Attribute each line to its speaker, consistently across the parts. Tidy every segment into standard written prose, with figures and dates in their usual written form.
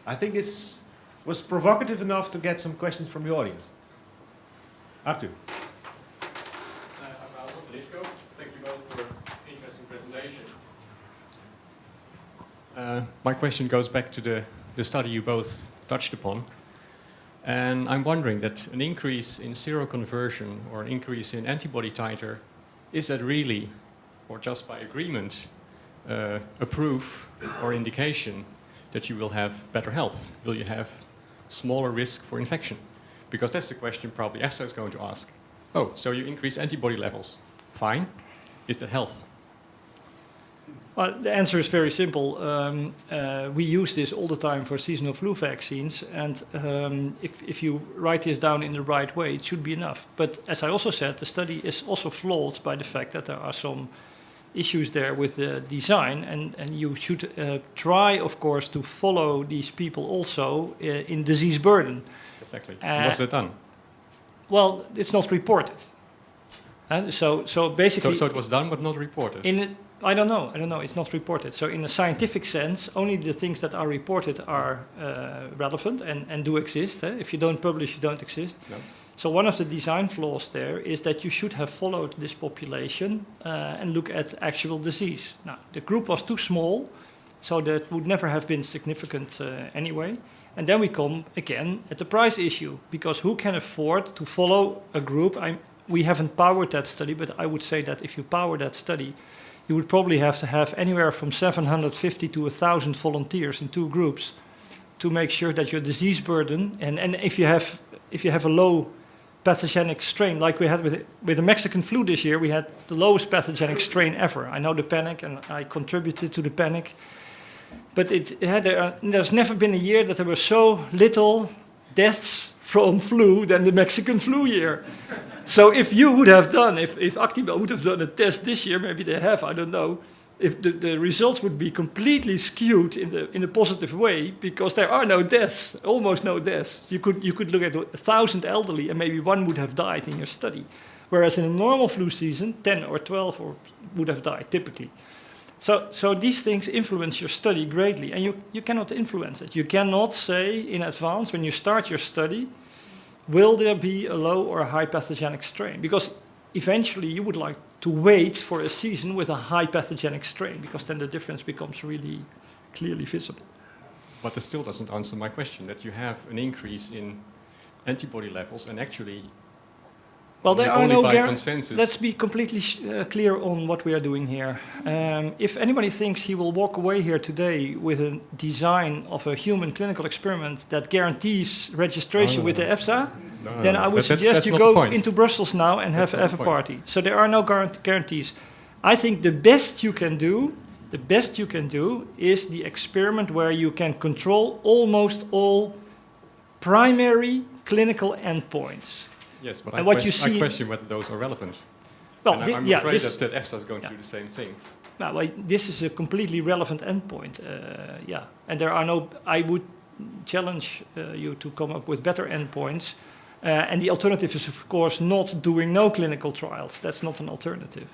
Speaker 1: I think it was provocative enough to get some questions from the audience. Arthur.
Speaker 2: Thank you both for an interesting presentation. My question goes back to the study you both touched upon. And I'm wondering that an increase in seroconversion or an increase in antibody titer, is that really, or just by agreement, a proof or indication that you will have better health? Will you have smaller risk for infection? Because that's the question probably EFSA is going to ask. Oh, so you increased antibody levels. Fine. Is that health?
Speaker 3: Well, the answer is very simple. We use this all the time for seasonal flu vaccines, and if you write this down in the right way, it should be enough. But as I also said, the study is also flawed by the fact that there are some issues there with the design, and you should try, of course, to follow these people also in disease burden.
Speaker 2: Exactly. What's that done?
Speaker 3: Well, it's not reported. So basically...
Speaker 2: So it was done but not reported?
Speaker 3: I don't know. It's not reported. So in a scientific sense, only the things that are reported are relevant and do exist. If you don't publish, you don't exist.
Speaker 2: No.
Speaker 3: So one of the design flaws there is that you should have followed this population and look at actual disease. Now, the group was too small, so that would never have been significant anyway. And then we come again at the price issue, because who can afford to follow a group? We haven't powered that study, but I would say that if you power that study, you would probably have to have anywhere from 750 to 1,000 volunteers in two groups to make sure that your disease burden, and if you have a low pathogenic strain, like we had with the Mexican flu this year, we had the lowest pathogenic strain ever. I know the panic, and I contributed to the panic. But there's never been a year that there were so little deaths from flu than the Mexican flu year. So if you would have done, if Actimel would have done a test this year, maybe they have, I don't know, if the results would be completely skewed in a positive way, because there are no deaths, almost no deaths. You could look at 1,000 elderly and maybe one would have died in your study. Whereas in a normal flu season, 10 or 12 would have died, typically. So these things influence your study greatly, and you cannot influence it. You cannot say in advance, when you start your study, will there be a low or a high pathogenic strain? Because eventually you would like to wait for a season with a high pathogenic strain, because then the difference becomes really clearly visible.
Speaker 2: But this still doesn't answer my question, that you have an increase in antibody levels and actually
Speaker 3: well, there are
Speaker 2: only
Speaker 3: no
Speaker 2: by consensus.
Speaker 3: Let's be completely clear on what we are doing here. If anybody thinks he will walk away here today with a design of a human clinical experiment that guarantees registration with the EFSA, then I would suggest you go into Brussels now and have a party. So there are no guarantees. I think the best you can do is the experiment where you can control almost all primary clinical endpoints.
Speaker 2: Yes, but
Speaker 3: I
Speaker 2: question whether those are relevant.
Speaker 3: Well,
Speaker 2: I'm afraid that EFSA is going to do the same thing.
Speaker 3: Well, this is a completely relevant endpoint, and there are no. I would challenge you to come up with better endpoints, and the alternative is, of course, not doing no clinical trials. That's not an alternative.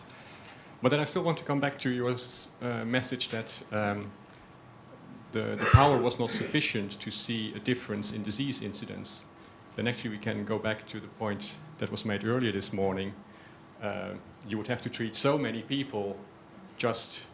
Speaker 2: But then I still want to come back to your message that the power was not sufficient to see a difference in disease incidence. Then actually we can go back to the point that was made earlier this morning. You would have to treat so many people just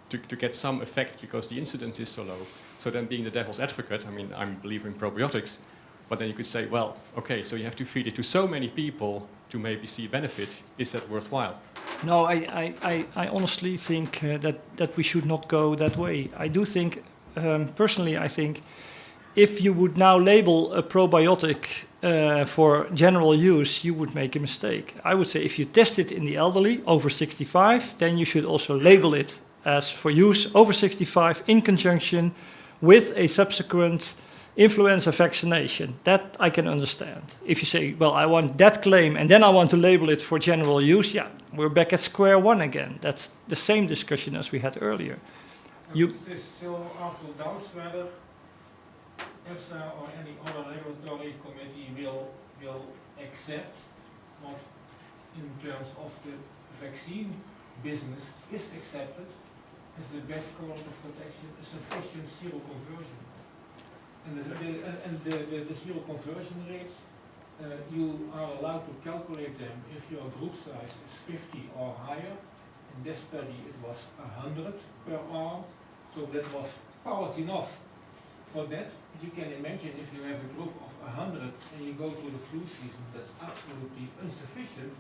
Speaker 2: to get some effect because the incidence is so low. So then being the devil's advocate, I mean, I'm a believer in probiotics, but then you could say, well, okay, so you have to feed it to so many people to maybe see a benefit. Is that worthwhile?
Speaker 3: No, I honestly think that we should not go that way. I do think, personally, I think if you would now label a probiotic for general use, you would make a mistake. I would say if you test it in the elderly over 65, then you should also label it as for use over 65 in conjunction with a subsequent influenza vaccination. That I can understand. If you say, well, I want that claim and then I want to label it for general use, yeah, we're back at square one again. That's the same discussion as we had earlier.
Speaker 4: Is this still up to doubt whether EFSA or any other regulatory committee will accept what in terms of the vaccine business is accepted as the best correlative protection, a sufficient seroconversion? the seroconversion rates, you are allowed to calculate them if your group size is 50 or higher. In this study it was 100 per arm, so that was powered enough for that. But you can imagine if you have a group of 100 and you go to the flu season, that's absolutely insufficient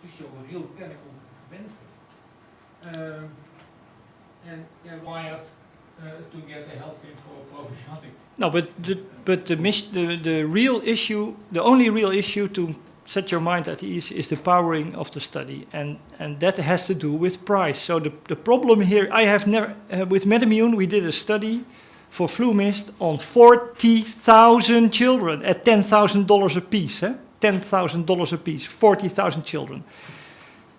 Speaker 4: to show a real clinical benefit. And they're wired to get a help in for a probiotic.
Speaker 3: No, but the real issue, the only real issue to set your mind at ease is the powering of the study, and that has to do with price. So the problem here, I have never, with MedImmune, we did a study for FluMist on 40,000 children at $10,000 a piece. $10,000 a piece, 40,000 children.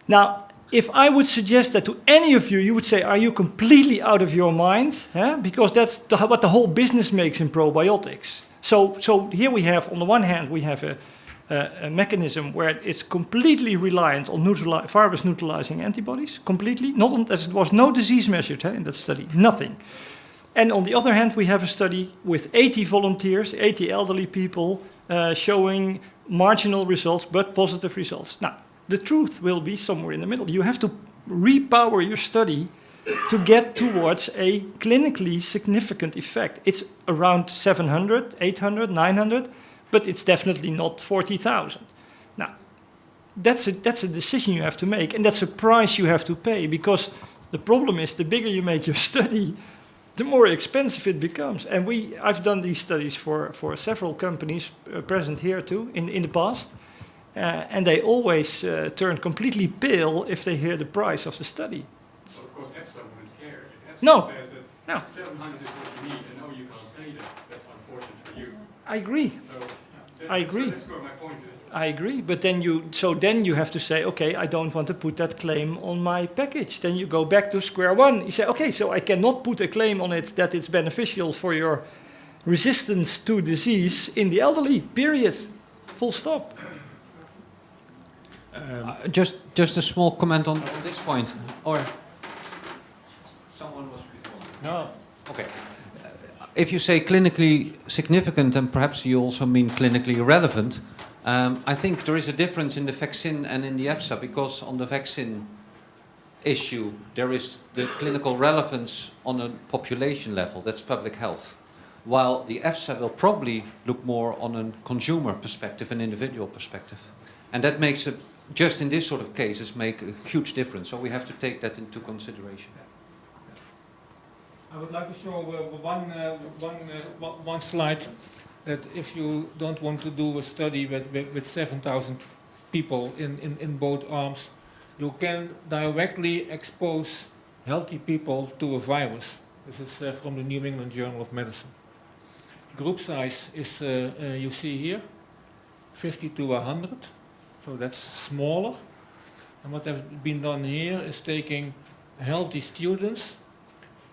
Speaker 3: Now, if I would suggest that to any of you, you would say, are you completely out of your mind? Because that's what the whole business makes in probiotics. So here we have, on the one hand, we have a mechanism where it's completely reliant on virus neutralizing antibodies, completely. There was no disease measured in that study, nothing. And on the other hand, we have a study with 80 volunteers, 80 elderly people, showing marginal results, but positive results. Now, the truth will be somewhere in the middle. You have to repower your study to get towards a clinically significant effect. It's around 700, 800, 900, but it's definitely not 40,000. Now, that's a decision you have to make, and that's a price you have to pay, because the problem is the bigger you make your study, the more expensive it becomes. And I've done these studies for several companies present here too in the past. And they always turn completely pale if they hear the price of the study.
Speaker 2: Well, of course, EFSA wouldn't care. If EFSA
Speaker 3: No.
Speaker 2: says that
Speaker 3: No.
Speaker 2: 700 is what you need, and no, you can't pay that. That's unfortunate for you.
Speaker 3: I agree.
Speaker 2: So
Speaker 3: I agree.
Speaker 2: That's where my point is.
Speaker 3: I agree. But then you have to say, okay, I don't want to put that claim on my package. Then you go back to square one. You say, okay, so I cannot put a claim on it that it's beneficial for your resistance to disease in the elderly, period. Full stop.
Speaker 5: Just a small comment on this point, or someone was before.
Speaker 1: No.
Speaker 5: Okay. If you say clinically significant, and perhaps you also mean clinically relevant, I think there is a difference in the vaccine and in the EFSA, because on the vaccine issue, there is the clinical relevance on a population level, that's public health. While the EFSA will probably look more on a consumer perspective, an individual perspective. And that makes it, just in this sort of cases, make a huge difference. So we have to take that into consideration.
Speaker 4: I would like to show one slide, that if you don't want to do a study with 7,000 people in both arms, you can directly expose healthy people to a virus. This is from the New England Journal of Medicine. Group size is, you see here, 50 to 100, so that's smaller. And what has been done here is taking healthy students,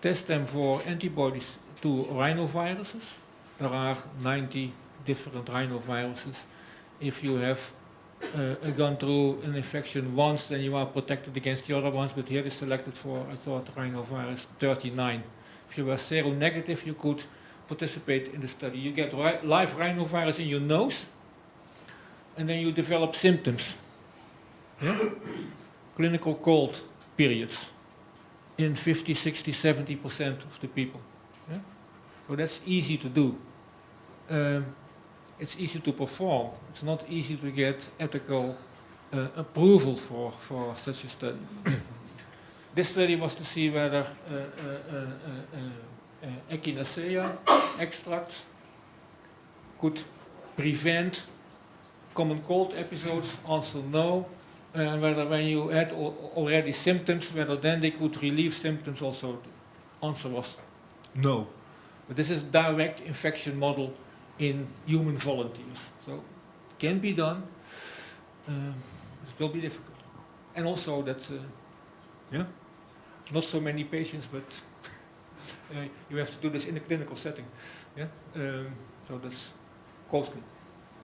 Speaker 4: test them for antibodies to rhinoviruses. There are 90 different rhinoviruses. If you have gone through an infection once, then you are protected against the other ones, but here is selected for, I thought, rhinovirus 39. If you were seronegative, you could participate in the study. You get live rhinovirus in your nose, and then you develop symptoms. Yeah? Clinical cold periods in 50, 60, 70% of the people. Yeah? So that's easy to do. It's easy to perform. It's not easy to get ethical approval for such a study. This study was to see whether Echinacea extracts could prevent common cold episodes, also no. And whether when you had already symptoms, whether then they could relieve symptoms also. The answer was no. But this is direct infection model in human volunteers. So it can be done. It will be difficult. And also that, not so many patients, but you have to do this in a clinical setting. Yeah? So that's costly.